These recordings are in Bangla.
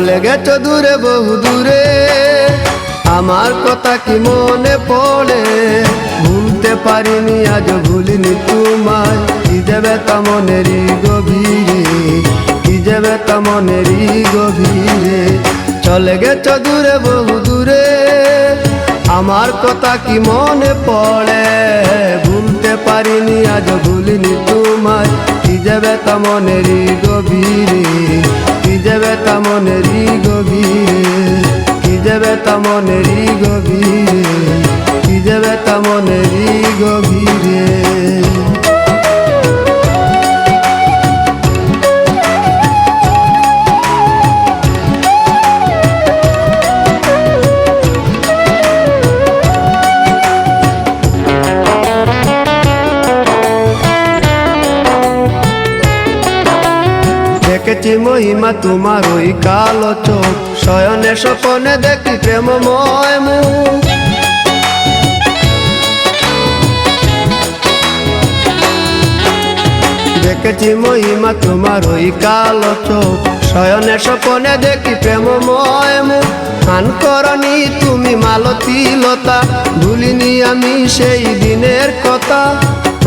চলে গেছো দূরে বহু দূরে, আমার কথা কি মনে পড়ে? ভুলতে পারিনি আজ ভুলিনি তোমায়, কি যে ব্যথা মনেরই গভীরে, কি যে ব্যথা মনেরই গভীরে। চলে গেছো দূরে বহু দূরে, আমার কথা কি মনে পড়ে? ভুলতে পারিনি আজ ভুলিনি তোমায়, কি যে ব্যথা মনেরই গভীরে, কি যে ব্যথা মনেরই গভীরে, কি যে ব্যথা মনেরই গভীরে, কি যে ব্যথা মনেরই গভীরে। দেখেছি মহিমা তোমার ওই কালো চোখ, শয়নে স্বপনে দেখি প্রেমময় মুখ। দেখেছি মহিমা তোমার ওই কালো চোখ, শয়নে স্বপনে দেখি প্রেমময় মুখ। গান করনি তুমি মালতী লতা, ভুলিনি আমি সেই দিনের কথা।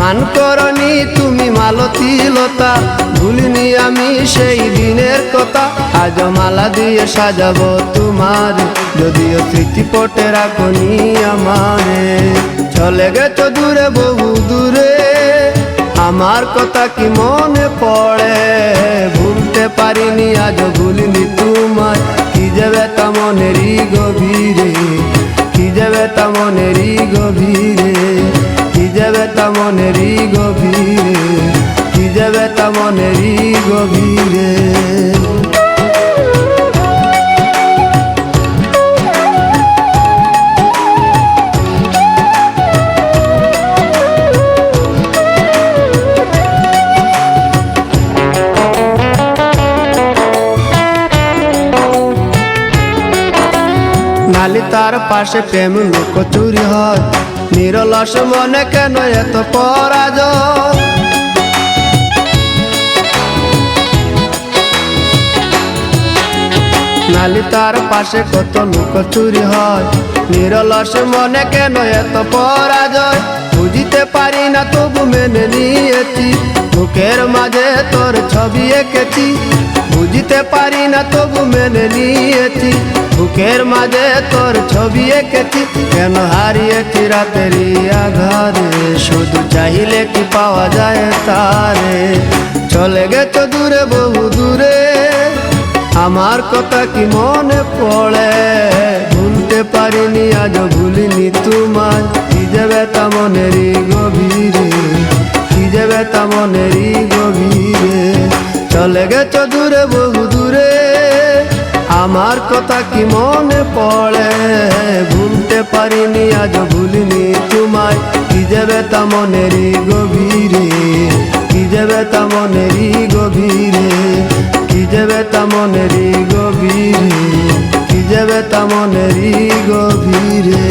গান করনি তুমি মালতী লতা, ভুলিনি আমি সেই দিনের কথা। আজ মালা দিয়ে সাজাবো তোমার, যদিও স্মৃতিপটে রাখনি আমারে। চলে গেছো দূরে বহু দূরে, আমার কথা কি মনে পড়ে? ভুলতে পারিনি আজ ভুলিনি তোমায়, কি যে ব্যথা মনেরই গভীরে, কি যে ব্যথা মনেরই গভীরে, কি যে ব্যথা মনেরই গভীরে, কি যে ব্যথা মনেরই গভীরে। নালি তার পাশে প্রেম লুকোচুরি হয়, নিরলস মনে কেন এত পরাজয়? নালি তার পাশে কত লুকোচুরি হয়, নিরলস মনে কেন এত পরাজয়? বুঝিতে পারি না তবু মেনে নিয়েছি, বুকের মাঝে তোর ছবি এঁকেছি। বুঝিতে পারি না তবু মেনে নিয়েছি, বুকের মাঝে তোর ছবি এঁকেছি। কেন হারিয়েছি রাতেরই আঘারে, শুধু চাইলে কি পাওয়া যায় তারে? চলে গেছো দূরে বহু দূরে, আমার কথা কি মনে পড়ে? ভুলতে পারিনি আজ ভুলিনি তোমায়, কি যে ব্যথা মনেরই গভীরে, কি যে ব্যথা মনেরই গভীরে। চলে গেছো দূরে বহু দূরে, আমার কথা কি মনে পড়ে? ভুলতে পারিনি আজ ভুলিনি তোমায়, কি যে ব্যথা মনেরই গভীরে, কি যে ব্যথা মনেরই গভীরে, কি যে ব্যথা মনেরই গভীরে, কি যে ব্যথা মনেরই গভীরে।